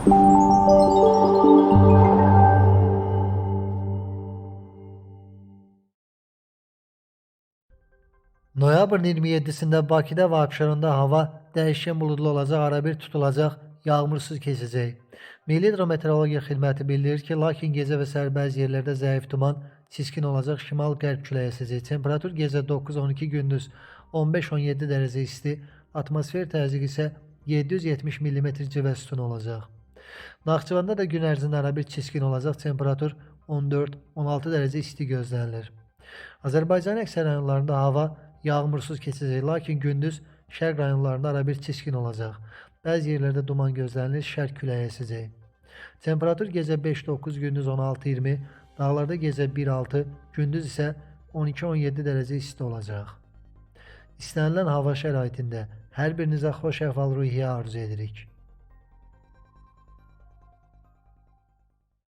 Noyabrın 27'sində Bakıda və Abşeronda hava dəyişkən buludlu olacaq, arabir tutulacaq, yağmursuz keçəcək. Milli Hidrometeorologiya Xidməti bildirir ki, lakin gecə və səhər bəzi yerlərdə zəif duman, çiskin olacaq, şimal-qərb küləyi əsəcək. Temperatur gecə 9-12, gündüz 15-17 dərəcə isti, atmosfer təzyiqi isə 770 mm civə sütunu olacaq. Naxçıvanda da gün ərzində arabir çiskin olacaq, temperatur 14-16 dərəcə isti gözlənilir. Azərbaycanın əksər rayonlarında hava yağmursuz keçəcək, lakin gündüz şərq rayonlarında arabir çiskin olacaq. Bəzi yerlərdə duman gözlənilir, şərq küləyi əsəcək. Temperatur gecə 5-9, gündüz 16-20, dağlarda gecə 1-6, gündüz isə 12-17 dərəcə isti olacaq. İstənilən hava şəraitində hər birinizə xoş əhval-ruhiyyə arzu edirik.